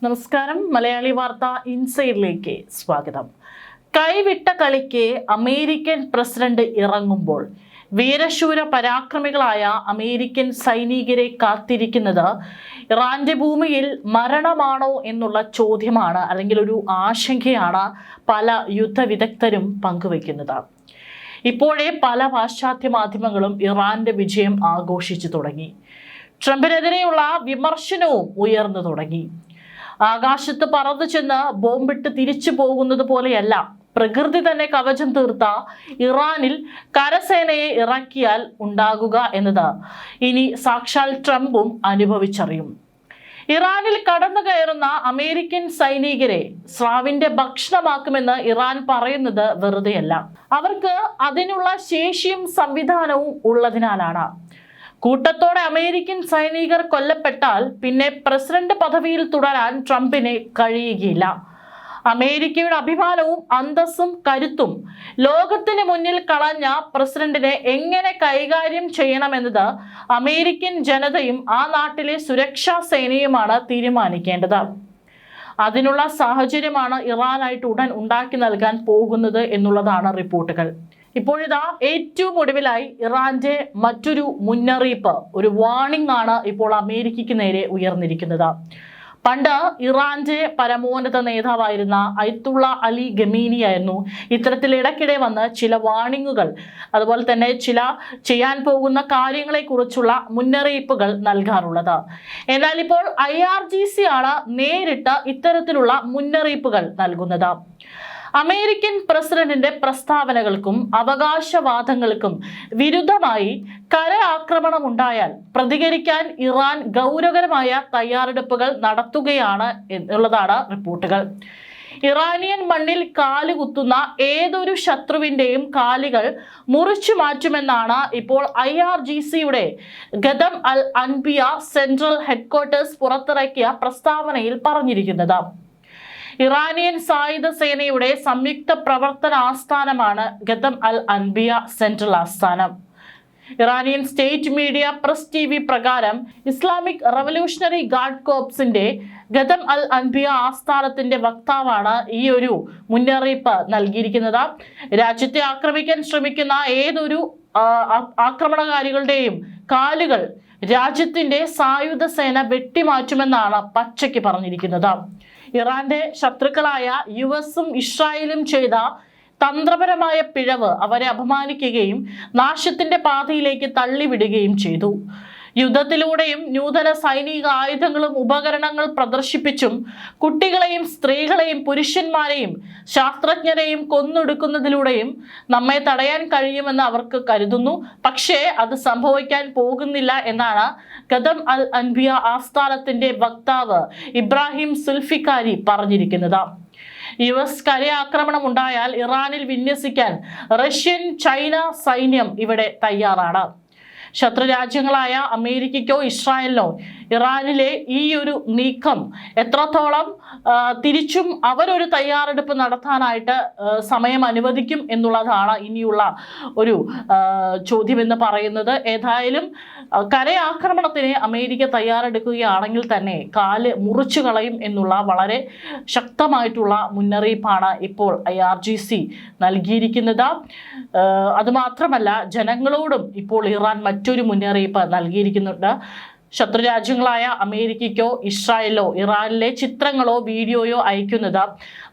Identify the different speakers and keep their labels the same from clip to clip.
Speaker 1: നമസ്കാരം. മലയാളി വാർത്ത ഇൻസൈഡിലേക്ക് സ്വാഗതം. കൈവിട്ട കളിക്ക് അമേരിക്കൻ പ്രസിഡന്റ് ഇറങ്ങുമ്പോൾ വീരശൂര പരാക്രമികളായ അമേരിക്കൻ സൈനികരെ കാത്തിരിക്കുന്നത് ഇറാന്റെ ഭൂമിയിൽ മരണമാണോ എന്നുള്ള ചോദ്യമാണ്, അല്ലെങ്കിൽ ഒരു ആശങ്കയാണ് പല യുദ്ധവിദഗ്ധരും പങ്കുവെക്കുന്നത്. ഇപ്പോഴേ പല പാശ്ചാത്യ മാധ്യമങ്ങളും ഇറാന്റെ വിജയം ആഘോഷിച്ചു തുടങ്ങി. ട്രംപിനെതിരെയുള്ള വിമർശനവും ഉയർന്നു തുടങ്ങി. ആകാശത്ത് പറന്നു ചെന്ന് ബോംബിട്ട് തിരിച്ചു പോകുന്നത് പോലെയല്ല പ്രകൃതി തന്നെ കവചം തീർത്ത ഇറാനിൽ കരസേനയെ ഇറക്കിയാൽ ഉണ്ടാകുക എന്നത് ഇനി സാക്ഷാൽ ട്രംപും അനുഭവിച്ചറിയും. ഇറാനിൽ കടന്നു കയറുന്ന അമേരിക്കൻ സൈനികരെ സ്രാവിന്റെ ഭക്ഷണമാക്കുമെന്ന് ഇറാൻ പറയുന്നത് വെറുതെയല്ല. അവർക്ക് അതിനുള്ള ശേഷിയും സംവിധാനവും ഉള്ളതിനാലാണ്. കൂട്ടത്തോടെ അമേരിക്കൻ സൈനികർ കൊല്ലപ്പെട്ടാൽ പിന്നെ പ്രസിഡന്റ് പദവിയിൽ തുടരാൻ ട്രംപിന് കഴിയുകയില്ല. അമേരിക്കയുടെ അഭിമാനവും അന്തസ്സും കരുത്തും ലോകത്തിന് മുന്നിൽ കളഞ്ഞ പ്രസിഡന്റിനെ എങ്ങനെ കൈകാര്യം ചെയ്യണമെന്നത് അമേരിക്കൻ ജനതയും ആ നാട്ടിലെ സുരക്ഷാ സേനയുമാണ് തീരുമാനിക്കേണ്ടത്. അതിനുള്ള സാഹചര്യമാണ് ഇറാനായിട്ട് ഉടൻ ഉണ്ടാക്കി നൽകാൻ പോകുന്നത് എന്നുള്ളതാണ് റിപ്പോർട്ടുകൾ. ഇപ്പോഴിതാ ഏറ്റവും ഒടുവിലായി ഇറാന്റെ മറ്റൊരു മുന്നറിയിപ്പ്, ഒരു വാർണിംഗ് ആണ് ഇപ്പോൾ അമേരിക്കയ്ക്ക് നേരെ ഉയർന്നിരിക്കുന്നത്. പണ്ട് ഇറാന്റെ പരമോന്നത നേതാവായിരുന്ന അയത്തുള്ള അലി ഖമീനി ആയിരുന്നു ഇത്തരത്തിൽ ഇടയ്ക്കിടെ വന്ന് ചില വാർണിങ്ങുകൾ, അതുപോലെ തന്നെ ചില ചെയ്യാൻ പോകുന്ന കാര്യങ്ങളെ കുറിച്ചുള്ള മുന്നറിയിപ്പുകൾ നൽകാറുള്ളത്. എന്നാൽ ഇപ്പോൾ IRGC ആണ് നേരിട്ട് ഇത്തരത്തിലുള്ള മുന്നറിയിപ്പുകൾ നൽകുന്നത്. അമേരിക്കൻ പ്രസിഡന്റിന്റെ പ്രസ്താവനകൾക്കും അവകാശവാദങ്ങൾക്കും വിരുദ്ധമായി കര ആക്രമണം ഉണ്ടായാൽ പ്രതികരിക്കാൻ ഇറാൻ ഗൗരവകരമായ തയ്യാറെടുപ്പുകൾ നടത്തുകയാണ് എന്നുള്ളതാണ് റിപ്പോർട്ടുകൾ. ഇറാനിയൻ മണ്ണിൽ കാലുകുത്തുന്ന ഏതൊരു ശത്രുവിന്റെയും കാലുകൾ മുറിച്ചു മാറ്റുമെന്നാണ് ഇപ്പോൾ IRGCയുടെ ഖദം അൽ അൻബിയ സെൻട്രൽ ഹെഡ്ക്വാർട്ടേഴ്സ് പുറത്തിറക്കിയ പ്രസ്താവനയിൽ പറഞ്ഞിരിക്കുന്നത്. ഇറാനിയൻ സായുധ സേനയുടെ സംയുക്ത പ്രവർത്തന ആസ്ഥാനമാണ് ഖദം അൽ അൻബിയ സെൻട്രൽ ആസ്ഥാനം. Iranian state media press TV പ്രകാരം ഇസ്ലാമിക് റവല്യൂഷണറി ഗാർഡ് കോർപ്സിന്റെ ഖദം അൽ അൻബിയ ആസ്ഥാനത്തിന്റെ വക്താവാണ് ഈ ഒരു മുന്നറിയിപ്പ് നൽകിയിരിക്കുന്നത്. രാജ്യത്തെ ആക്രമിക്കാൻ ശ്രമിക്കുന്ന ഏതൊരു ആക്രമണകാരികളുടെയും കാലുകൾ രാജ്യത്തിന്റെ സായുധ സേന വെട്ടിമാറ്റുമെന്നാണ് പച്ചയ്ക്ക് പറഞ്ഞിരിക്കുന്നത്. ഇറാന്റെ ശത്രുക്കളായ US-ഉം ഇസ്രായേലും ചെയ്ത തന്ത്രപരമായ പിഴവ് അവരെ അപമാനിക്കുകയും നാശത്തിന്റെ പാതയിലേക്ക് തള്ളിവിടുകയും ചെയ്തു. യുദ്ധത്തിലൂടെയും നൂതന സൈനിക ആയുധങ്ങളും ഉപകരണങ്ങൾ പ്രദർശിപ്പിച്ചും കുട്ടികളെയും സ്ത്രീകളെയും പുരുഷന്മാരെയും ശാസ്ത്രജ്ഞരെയും കൊന്നൊടുക്കുന്നതിലൂടെയും നമ്മെ തടയാൻ കഴിയുമെന്ന് അവർക്ക് കരുതുന്നു. പക്ഷേ അത് സംഭവിക്കാൻ പോകുന്നില്ല എന്നാണ് ഖദം അൽ അൻബിയ ആസ്ഥാനത്തിന്റെ വക്താവ് ഇബ്രാഹിം സുൽഫിക്കാരി പറഞ്ഞിരിക്കുന്നത്. US കരയാക്രമണം ഉണ്ടായാൽ ഇറാനിൽ വിന്യസിക്കാൻ റഷ്യൻ, ചൈന സൈന്യം ഇവിടെ തയ്യാറാണ്. ശത്രു രാജ്യങ്ങളായ അമേരിക്കയ്ക്കോ ഇസ്രായേലിനോ ഇറാനിലെ ഈ ഒരു നീക്കം എത്രത്തോളം തിരിച്ചും അവരൊരു തയ്യാറെടുപ്പ് നടത്താനായിട്ട് സമയം അനുവദിക്കും എന്നുള്ളതാണ് ഇനിയുള്ള ഒരു ചോദ്യമെന്ന് പറയുന്നത്. ഏതായാലും കരയാക്രമണത്തിന് അമേരിക്ക തയ്യാറെടുക്കുകയാണെങ്കിൽ തന്നെ കാല് മുറിച്ചു കളയും എന്നുള്ള വളരെ ശക്തമായിട്ടുള്ള മുന്നറിയിപ്പാണ് ഇപ്പോൾ IRGC നൽകിയിരിക്കുന്നത്. അതുമാത്രമല്ല, ജനങ്ങളോടും ഇപ്പോൾ ഇറാൻ മറ്റൊരു മുന്നറിയിപ്പ് നൽകിയിരിക്കുന്നുണ്ട്. ശത്രുരാജ്യങ്ങളായ അമേരിക്കയ്ക്കോ ഇസ്രായേലോ ഇറാനിലെ ചിത്രങ്ങളോ വീഡിയോയോ അയക്കുന്നത്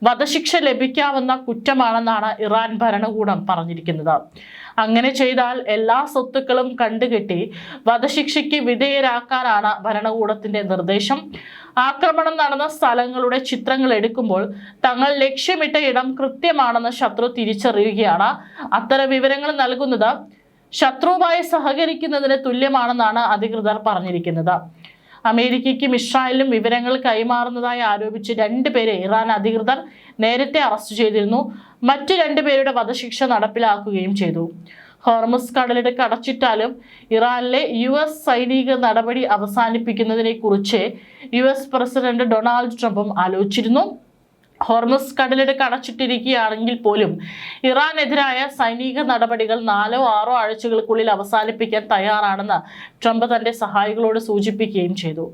Speaker 1: വധശിക്ഷ ലഭിക്കാവുന്ന കുറ്റമാണെന്നാണ് ഇറാൻ ഭരണകൂടം പറഞ്ഞിരിക്കുന്നത്. അങ്ങനെ ചെയ്താൽ എല്ലാ സ്വത്തുക്കളും കണ്ടുകെട്ടി വധശിക്ഷയ്ക്ക് വിധേയരാക്കാനാണ് ഭരണകൂടത്തിന്റെ നിർദ്ദേശം. ആക്രമണം നടന്ന സ്ഥലങ്ങളുടെ ചിത്രങ്ങൾ എടുക്കുമ്പോൾ തങ്ങൾ ലക്ഷ്യമിട്ട ഇടം കൃത്യമാണെന്ന് ശത്രു തിരിച്ചറിയുകയാണ്. അത്തരം വിവരങ്ങൾ നൽകുന്നത് ശത്രുവുമായി സഹകരിക്കുന്നതിന് തുല്യമാണെന്നാണ് അധികൃതർ പറഞ്ഞിരിക്കുന്നത്. അമേരിക്കയ്ക്കും ഇസ്രായേലിനും വിവരങ്ങൾ കൈമാറുന്നതായി ആരോപിച്ച് 2 പേരെ ഇറാൻ അധികൃതർ നേരത്തെ അറസ്റ്റ് ചെയ്തിരുന്നു. മറ്റു 2 പേരുടെ വധശിക്ഷ നടപ്പിലാക്കുകയും ചെയ്തു. ഹോർമുസ് കടലിടുക്ക് അടച്ചിട്ടാലും ഇറാനിലെ US സൈനിക നടപടി അവസാനിപ്പിക്കുന്നതിനെ കുറിച്ച് US പ്രസിഡന്റ് ഡൊണാൾഡ് ട്രംപും ആലോചിച്ചിരുന്നു. ഹോർമുസ് കടലിടുക്ക് അടച്ചിട്ടിരിക്കുകയാണെങ്കിൽ പോലും ഇറാനെതിരായ സൈനിക നടപടികൾ 4-6 ആഴ്ചകൾക്കുള്ളിൽ അവസാനിപ്പിക്കാൻ തയ്യാറാണെന്ന് ട്രംപ് തന്റെ സഹായികളോട് സൂചിപ്പിക്കുകയും ചെയ്തു.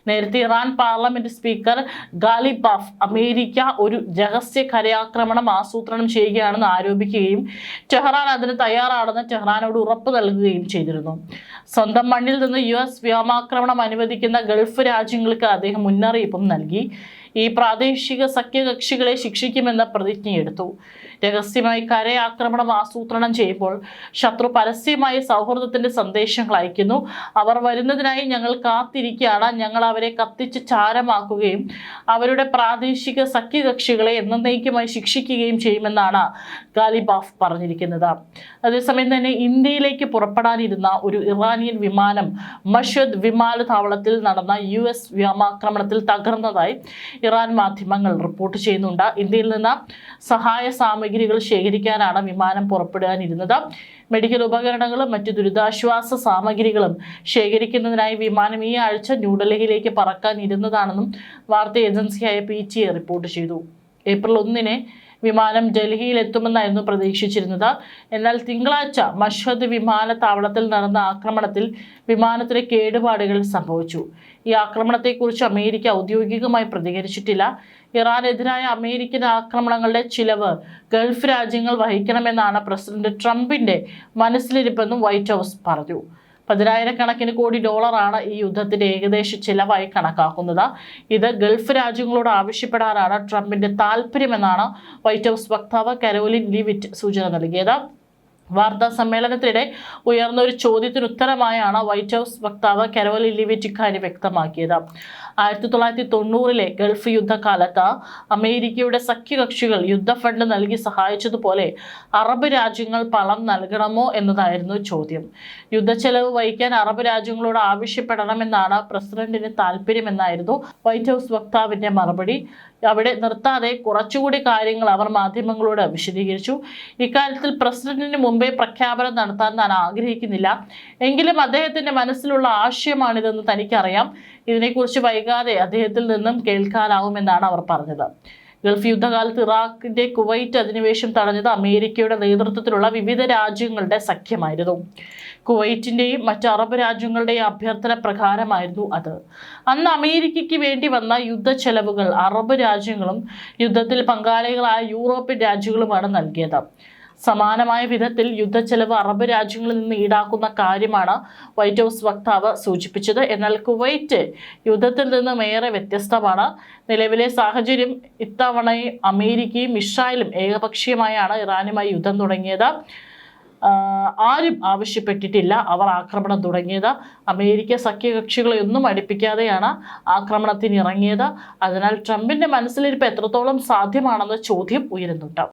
Speaker 1: നേരത്തെ Iran parliament speaker Ghalibaf America ഒരു രഹസ്യ കരയാക്രമണം ആസൂത്രണം ചെയ്യുകയാണെന്ന് ആരോപിക്കുകയും ടെഹ്റാൻ അതിന് തയ്യാറാണെന്ന് ടെഹ്റാനോട് ഉറപ്പ് നൽകുകയും ചെയ്തിരുന്നു. സ്വന്തം മണ്ണിൽ നിന്ന് US വ്യോമാക്രമണം അനുവദിക്കുന്ന ഗൾഫ് രാജ്യങ്ങൾക്ക് അദ്ദേഹം മുന്നറിയിപ്പും നൽകി. ഈ പ്രാദേശിക സഖ്യകക്ഷികളെ ശിക്ഷിക്കുമെന്ന പ്രതിജ്ഞയെടുത്തു. രഹസ്യമായി കരയാക്രമണം ആസൂത്രണം ചെയ്യുമ്പോൾ ശത്രു പരസ്യമായി സൗഹൃദത്തിന്റെ സന്ദേശങ്ങൾ അയക്കുന്നു. അവർ വരുന്നതിനായി ഞങ്ങൾ കാത്തിരിക്കുകയാണ്. ഞങ്ങൾ അവരെ കത്തിച്ച് ചാരമാക്കുകയും അവരുടെ പ്രാദേശിക സഖ്യകക്ഷികളെ എന്നേക്കുമായി ശിക്ഷിക്കുകയും ചെയ്യുമെന്നാണ് ഗാലിബാഫ് പറഞ്ഞിരിക്കുന്നത്. അതേസമയം തന്നെ ഇന്ത്യയിലേക്ക് പുറപ്പെടാനിരുന്ന ഒരു ഇറാനിയൻ വിമാനം മഷദ് വിമാനത്താവളത്തിൽ നടന്ന US വ്യോമാക്രമണത്തിൽ തകർന്നതായി ഇറാൻ മാധ്യമങ്ങൾ റിപ്പോർട്ട് ചെയ്യുന്നുണ്ട്. ഇന്ത്യയിൽ നിന്ന് സഹായ സാമഗ്രികൾ ശേഖരിക്കാനാണ് വിമാനം പുറപ്പെടാനിരുന്നത്. മെഡിക്കൽ ഉപകരണങ്ങളും മറ്റു ദുരിതാശ്വാസ സാമഗ്രികളും ശേഖരിക്കുന്നതിനായി വിമാനം ഈ ആഴ്ച ന്യൂഡൽഹിയിലേക്ക് പറക്കാനിരുന്നതാണെന്നും വാർത്താ ഏജൻസിയായ PTI റിപ്പോർട്ട് ചെയ്തു. ഏപ്രിൽ 1 വിമാനം ഡൽഹിയിൽ എത്തുമെന്നായിരുന്നു പ്രതീക്ഷിച്ചിരുന്നത്. എന്നാൽ തിങ്കളാഴ്ച മഷഹദ് വിമാനത്താവളത്തിൽ നടന്ന ആക്രമണത്തിൽ വിമാനത്തിലെ കേടുപാടുകൾ സംഭവിച്ചു. ഈ ആക്രമണത്തെക്കുറിച്ച് അമേരിക്ക ഔദ്യോഗികമായി പ്രതികരിച്ചിട്ടില്ല. ഇറാനെതിരായ അമേരിക്കൻ ആക്രമണങ്ങളുടെ ചിലവ് ഗൾഫ് രാജ്യങ്ങൾ വഹിക്കണമെന്നാണ് പ്രസിഡന്റ് ട്രംപിന്റെ മനസ്സിലിരിപ്പെന്നും വൈറ്റ് ഹൗസ് പറഞ്ഞു. 10,000 കോടി ഡോളറാണ് ഈ യുദ്ധത്തിന്റെ ഏകദേശ ചിലവായി കണക്കാക്കുന്നത്. ഇത് ഗൾഫ് രാജ്യങ്ങളോട് ആവശ്യപ്പെടാനാണ് ട്രംപിന്റെ താല്പര്യമെന്നാണ് വൈറ്റ് ഹൗസ് വക്താവ് കരോലിൻ ലിവിറ്റ് സൂചന നൽകിയത്. വാർത്താ സമ്മേളനത്തിനിടെ ഉയർന്ന ഒരു ചോദ്യത്തിന് ഉത്തരമായാണ് വൈറ്റ് ഹൗസ് വക്താവ് കരോലിൻ ലിവിറ്റ് ഇക്കാര്യം വ്യക്തമാക്കിയത്. 1990 ഗൾഫ് യുദ്ധകാലത്ത് അമേരിക്കയുടെ സഖ്യകക്ഷികൾ യുദ്ധ ഫണ്ട് നൽകി സഹായിച്ചതുപോലെ അറബ് രാജ്യങ്ങൾ പണം നൽകണമോ എന്നതായിരുന്നു ചോദ്യം. യുദ്ധച്ചെലവ് വഹിക്കാൻ അറബ് രാജ്യങ്ങളോട് ആവശ്യപ്പെടണമെന്നാണ് പ്രസിഡന്റിന് താല്പര്യമെന്നായിരുന്നു വൈറ്റ് ഹൗസ് വക്താവിന്റെ മറുപടി. അവിടെ നിർത്താതെ കുറച്ചുകൂടി കാര്യങ്ങൾ അവർ മാധ്യമങ്ങളോട് വിശദീകരിച്ചു. ഇക്കാര്യത്തിൽ പ്രസിഡന്റിന് മുമ്പേ പ്രഖ്യാപനം നടത്താൻ താൻ ആഗ്രഹിക്കുന്നില്ല. എങ്കിലും അദ്ദേഹത്തിന്റെ മനസ്സിലുള്ള ആശയമാണിതെന്ന് തനിക്കറിയാം. ഇതിനെക്കുറിച്ച് വൈകാതെ അദ്ദേഹത്തിൽ നിന്നും കേൾക്കാനാവുമെന്നാണ് അവർ പറഞ്ഞത്. ഗൾഫ് യുദ്ധകാലത്ത് ഇറാഖിന്റെ കുവൈറ്റ് അധിനിവേശം തടഞ്ഞത് അമേരിക്കയുടെ നേതൃത്വത്തിലുള്ള വിവിധ രാജ്യങ്ങളുടെ സഖ്യമായിരുന്നു. കുവൈറ്റിന്റെയും മറ്റ് അറബ് രാജ്യങ്ങളുടെയും അഭ്യർത്ഥന പ്രകാരമായിരുന്നു അത്. അന്ന് അമേരിക്കയ്ക്ക് വേണ്ടി വന്ന യുദ്ധ ചെലവുകൾ അറബ് രാജ്യങ്ങളും യുദ്ധത്തിൽ പങ്കാളികളായ യൂറോപ്യൻ രാജ്യങ്ങളുമാണ് നൽകിയത്. സമാനമായ വിധത്തിൽ യുദ്ധച്ചെലവ് അറബ് രാജ്യങ്ങളിൽ നിന്ന് ഈടാക്കുന്ന കാര്യമാണ് വൈറ്റ് ഹൗസ് വക്താവ് സൂചിപ്പിച്ചത്. എന്നാൽ കുവൈറ്റ് യുദ്ധത്തിൽ നിന്നും ഏറെ വ്യത്യസ്തമാണ്. നിലവിലെ സാഹചര്യം ഇത്തവണ അമേരിക്കയും ഇസ്രായേലും ഏകപക്ഷീയമായാണ് ഇറാനുമായി യുദ്ധം തുടങ്ങിയത്. ആരും ആവശ്യപ്പെട്ടിട്ടില്ല അവർ ആക്രമണം തുടങ്ങിയത്. അമേരിക്ക സഖ്യകക്ഷികളെ ഒന്നും അടുപ്പിക്കാതെയാണ് ആക്രമണത്തിന് ഇറങ്ങിയത്. അതിനാൽ ട്രംപിന്റെ മനസ്സിലിരിപ്പ് എത്രത്തോളം സാധ്യമാണെന്ന ചോദ്യം ഉയരുന്നുണ്ട്.